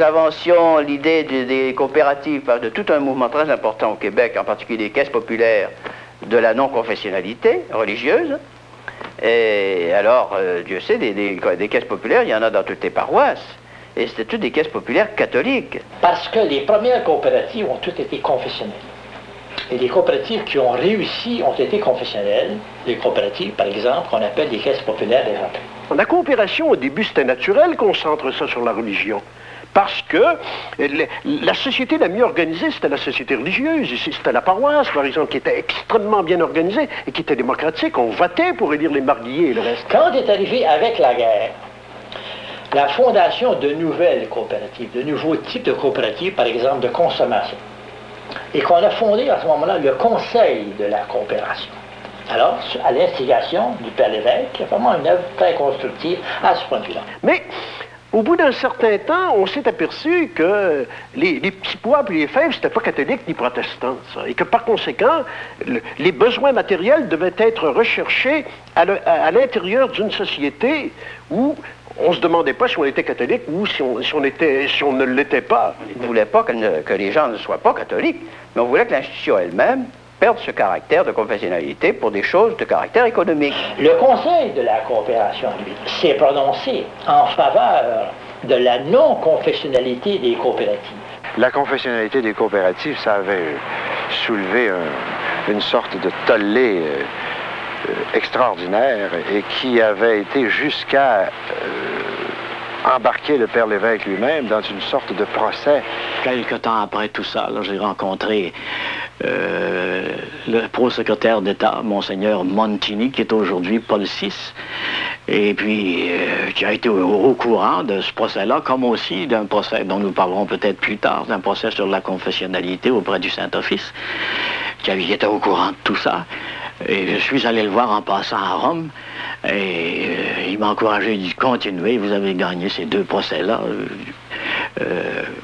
nous avancions l'idée des coopératives, de tout un mouvement très important au Québec, en particulier des caisses populaires, de la non-confessionnalité religieuse. Et alors, Dieu sait, des caisses populaires, il y en a dans toutes les paroisses. Et c'était toutes des caisses populaires catholiques. Parce que les premières coopératives ont toutes été confessionnelles. Et les coopératives qui ont réussi ont été confessionnelles. Les coopératives, par exemple, qu'on appelle les caisses populaires des rentrées. La coopération, au début, c'était naturel qu'on centre ça sur la religion. Parce que la société la mieux organisée, c'était la société religieuse. Ici, c'était la paroisse, par exemple, qui était extrêmement bien organisée et qui était démocratique. On votait pour élire les marguilliers et le reste. Quand est arrivé avec la guerre, la fondation de nouvelles coopératives, de nouveaux types de coopératives, par exemple de consommation, et qu'on a fondé à ce moment-là le Conseil de la coopération. Alors, à l'instigation du Père Lévesque, qui a vraiment une œuvre très constructive à ce point de vue-là. Mais, au bout d'un certain temps, on s'est aperçu que les petits pois et les fèves, c'était pas catholique ni protestant, ça. Et que par conséquent, les besoins matériels devaient être recherchés à l'intérieur d'une société où on ne se demandait pas si on était catholique ou si on ne l'était pas. On ne voulait pas que les gens ne soient pas catholiques, mais on voulait que l'institution elle-même perde ce caractère de confessionnalité pour des choses de caractère économique. Le Conseil de la coopération, lui, s'est prononcé en faveur de la non-confessionnalité des coopératives. La confessionnalité des coopératives, ça avait soulevé une sorte de tollé extraordinaire et qui avait été jusqu'à embarquer le Père Lévesque lui-même dans une sorte de procès. Quelque temps après tout ça, j'ai rencontré le pro-secrétaire d'État, Monseigneur Montini, qui est aujourd'hui Paul VI, et puis qui a été au courant de ce procès-là, comme aussi d'un procès dont nous parlerons peut-être plus tard, d'un procès sur la confessionnalité auprès du Saint-Office, qui était au courant de tout ça. Et je suis allé le voir en passant à Rome, et il m'a encouragé, il dit, continuez, vous avez gagné ces deux procès-là,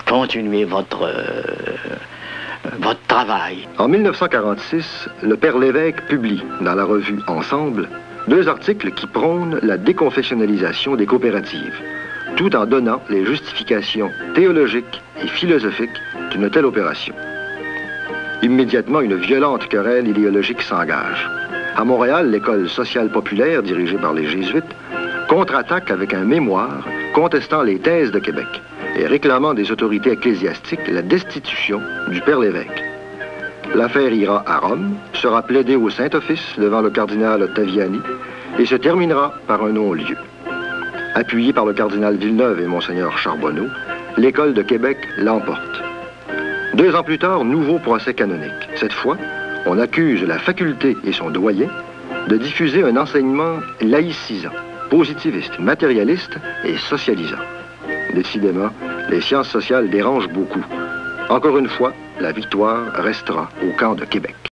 continuez votre travail. En 1946, le Père Lévesque publie, dans la revue Ensemble, 2 articles qui prônent la déconfessionnalisation des coopératives, tout en donnant les justifications théologiques et philosophiques d'une telle opération. Immédiatement, une violente querelle idéologique s'engage. À Montréal, l'école sociale populaire, dirigée par les Jésuites, contre-attaque avec un mémoire contestant les thèses de Québec et réclamant des autorités ecclésiastiques la destitution du Père Lévesque. L'affaire ira à Rome, sera plaidée au Saint-Office devant le cardinal Ottaviani et se terminera par un non-lieu. Appuyée par le cardinal Villeneuve et Monseigneur Charbonneau, l'école de Québec l'emporte. 2 ans plus tard, nouveau procès canonique. Cette fois, on accuse la faculté et son doyen de diffuser un enseignement laïcisant, positiviste, matérialiste et socialisant. Décidément, les sciences sociales dérangent beaucoup. Encore une fois, la victoire restera au camp de Québec.